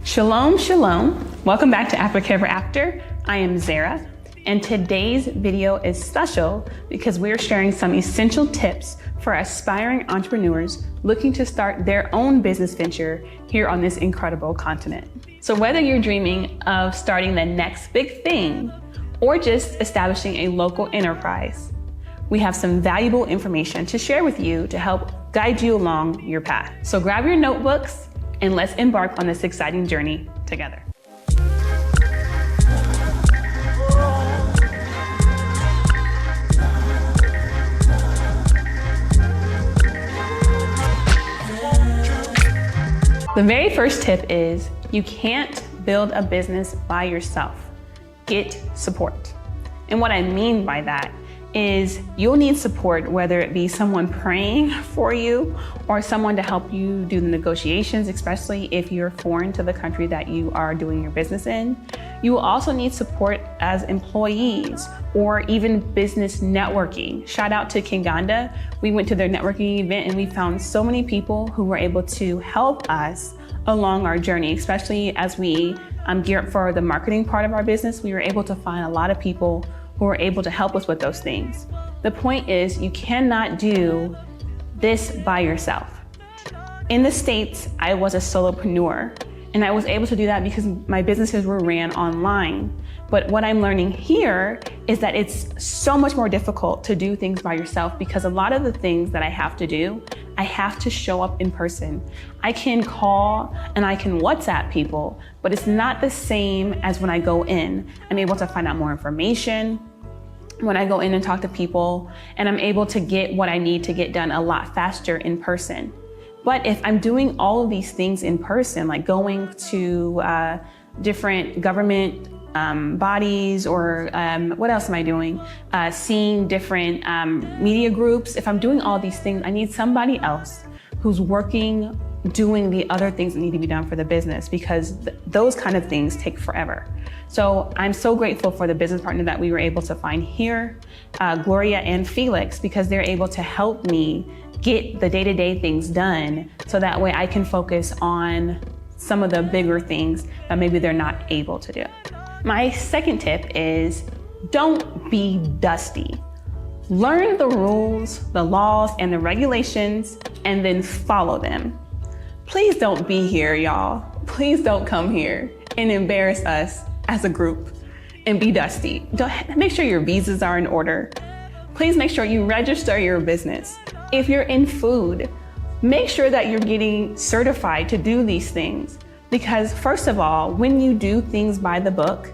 Shalom, shalom. Welcome back to Africa Ever After. I am Zara, and today's video is special because we're sharing some essential tips for aspiring entrepreneurs looking to start their own business venture here on this incredible continent. So whether you're dreaming of starting the next big thing or just establishing a local enterprise, we have some valuable information to share with you to help guide you along your path. So grab your notebooks and let's embark on this exciting journey together. The very first tip is you can't build a business by yourself. Get support. And what I mean by that is you'll need support, whether it be someone praying for you or someone to help you do the negotiations, especially if you're foreign to the country that you are doing your business in. You will also need support as employees or even business networking. Shout out to Kinganda. We went to their networking event and we found so many people who were able to help us along our journey, especially as we gear up for the marketing part of our business. We were able to find a lot of people who are able to help us with those things. The point is, you cannot do this by yourself. In the States, I was a solopreneur, and I was able to do that because my businesses were ran online. But what I'm learning here is that it's so much more difficult to do things by yourself because a lot of the things that I have to do, I have to show up in person. I can call and I can WhatsApp people, but it's not the same as when I go in. I'm able to find out more information when I go in and talk to people, and I'm able to get what I need to get done a lot faster in person. But if I'm doing all of these things in person, like going to different government bodies, or what else am I doing? Seeing different media groups. If I'm doing all these things, I need somebody else who's working, doing the other things that need to be done for the business, because those kind of things take forever. So I'm so grateful for the business partner that we were able to find here, Gloria and Felix, because they're able to help me get the day-to-day things done so that way I can focus on some of the bigger things that maybe they're not able to do. My second tip is don't be dusty. Learn the rules, the laws, and the regulations, and then follow them. Please don't be here, y'all. Please don't come here and embarrass us as a group and be dusty. Make sure your visas are in order. Please make sure you register your business. If you're in food, make sure that you're getting certified to do these things. Because first of all, when you do things by the book,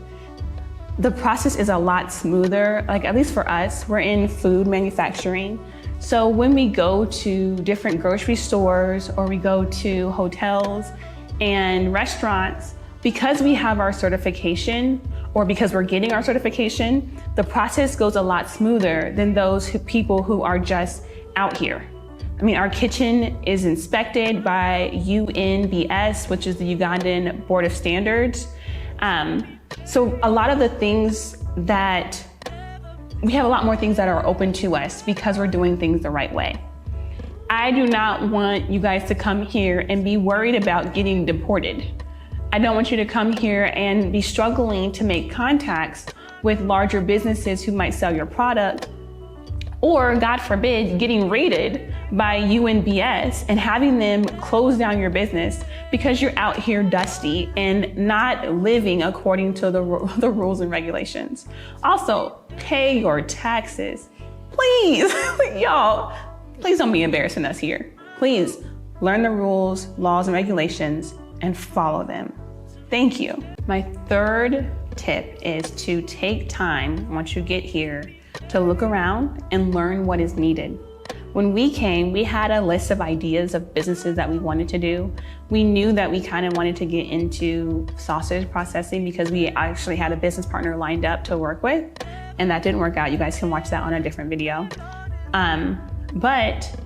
the process is a lot smoother. Like, at least for us, we're in food manufacturing. So when we go to different grocery stores or we go to hotels and restaurants, because we have our certification, or because we're getting our certification, the process goes a lot smoother than those people who are just out here. I mean, our kitchen is inspected by UNBS, which is the Ugandan Board of Standards. So a lot of the things that, we have a lot more things that are open to us because we're doing things the right way. I do not want you guys to come here and be worried about getting deported. I don't want you to come here and be struggling to make contacts with larger businesses who might sell your product, or God forbid, getting raided by UNBS and having them close down your business because you're out here dusty and not living according to the rules and regulations. Also, pay your taxes. Please, y'all, please don't be embarrassing us here. Please learn the rules, laws, and regulations and follow them. Thank you. My third tip is to take time once you get here to look around and learn what is needed. When we came, we had a list of ideas of businesses that we wanted to do. We knew that we kind of wanted to get into sausage processing because we actually had a business partner lined up to work with, and that didn't work out. You guys can watch that on a different video. But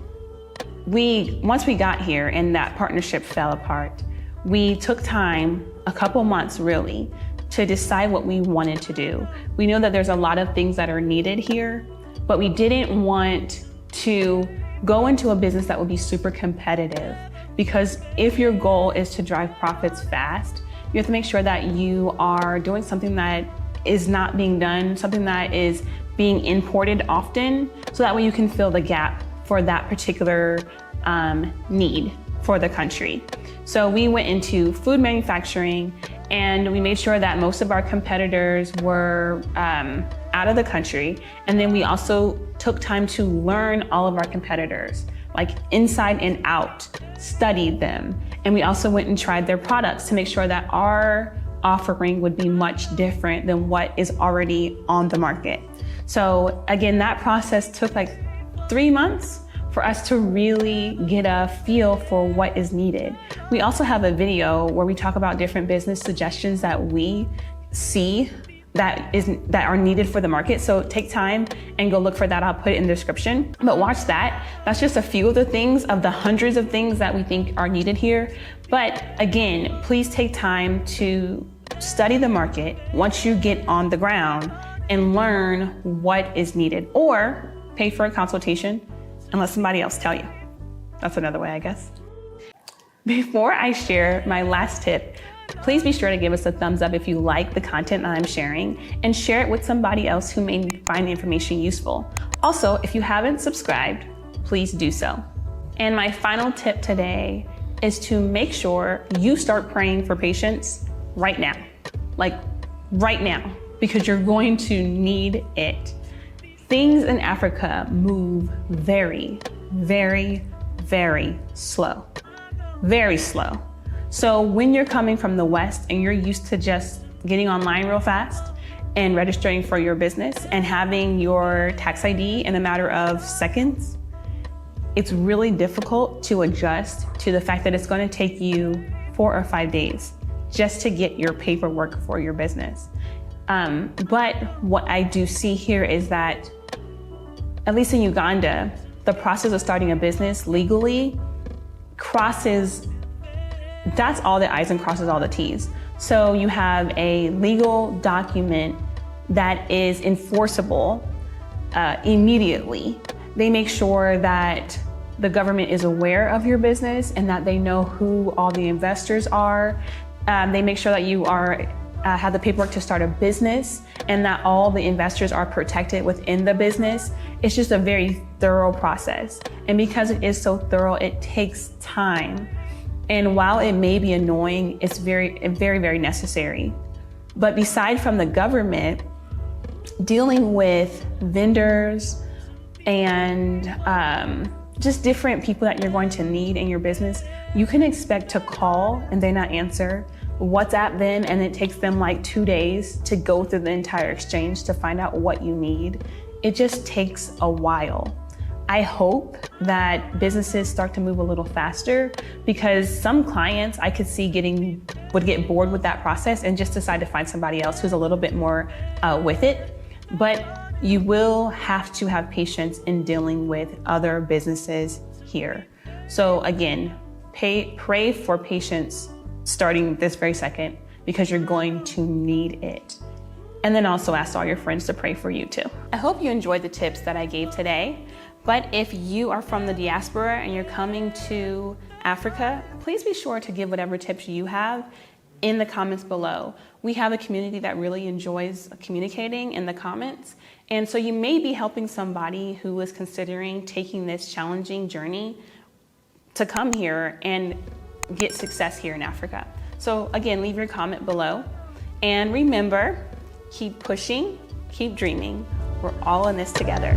once we got here and that partnership fell apart, we took time, a couple months really, to decide what we wanted to do. We know that there's a lot of things that are needed here, but we didn't want to go into a business that would be super competitive because if your goal is to drive profits fast, you have to make sure that you are doing something that is not being done, something that is being imported often, so that way you can fill the gap for that particular need for the country. So we went into food manufacturing, and we made sure that most of our competitors were out of the country. And then we also took time to learn all of our competitors, like inside and out, studied them. And we also went and tried their products to make sure that our offering would be much different than what is already on the market. So again, that process took like 3 months for us to really get a feel for what is needed. We also have a video where we talk about different business suggestions that we see that are needed for the market. So take time and go look for that. I'll put it in the description. But watch that. That's just a few of the things of the hundreds of things that we think are needed here. But again, please take time to study the market once you get on the ground and learn what is needed, or pay for a consultation and let somebody else tell you. That's another way, I guess. Before I share my last tip, please be sure to give us a thumbs up if you like the content that I'm sharing, and share it with somebody else who may find the information useful. Also, if you haven't subscribed, please do so. And my final tip today is to make sure you start praying for patience right now. Like right now, because you're going to need it. Things in Africa move very, very, very slow. Very slow. So when you're coming from the West and you're used to just getting online real fast and registering for your business and having your tax ID in a matter of seconds, it's really difficult to adjust to the fact that it's going to take you 4 or 5 days just to get your paperwork for your business. But what I do see here is that, at least in Uganda, the process of starting a business legally dots all the I's and crosses all the T's. So you have a legal document that is enforceable immediately. They make sure that the government is aware of your business and that they know who all the investors are. They make sure that you have the paperwork to start a business and that all the investors are protected within the business. It's just a very thorough process. And because it is so thorough, it takes time. And while it may be annoying, it's very, very, very necessary. But beside from the government, dealing with vendors and just different people that you're going to need in your business, you can expect to call and they not answer, WhatsApp them, and it takes them like 2 days to go through the entire exchange to find out what you need. It just takes a while. I hope that businesses start to move a little faster, because some clients I could see would get bored with that process and just decide to find somebody else who's a little bit more with it. But you will have to have patience in dealing with other businesses here. So again, pray for patience starting this very second, because you're going to need it. And then also ask all your friends to pray for you too. I hope you enjoyed the tips that I gave today. But if you are from the diaspora and you're coming to Africa, please be sure to give whatever tips you have in the comments below. We have a community that really enjoys communicating in the comments. And so you may be helping somebody who is considering taking this challenging journey to come here and get success here in Africa. So again, leave your comment below. And remember, keep pushing, keep dreaming. We're all in this together.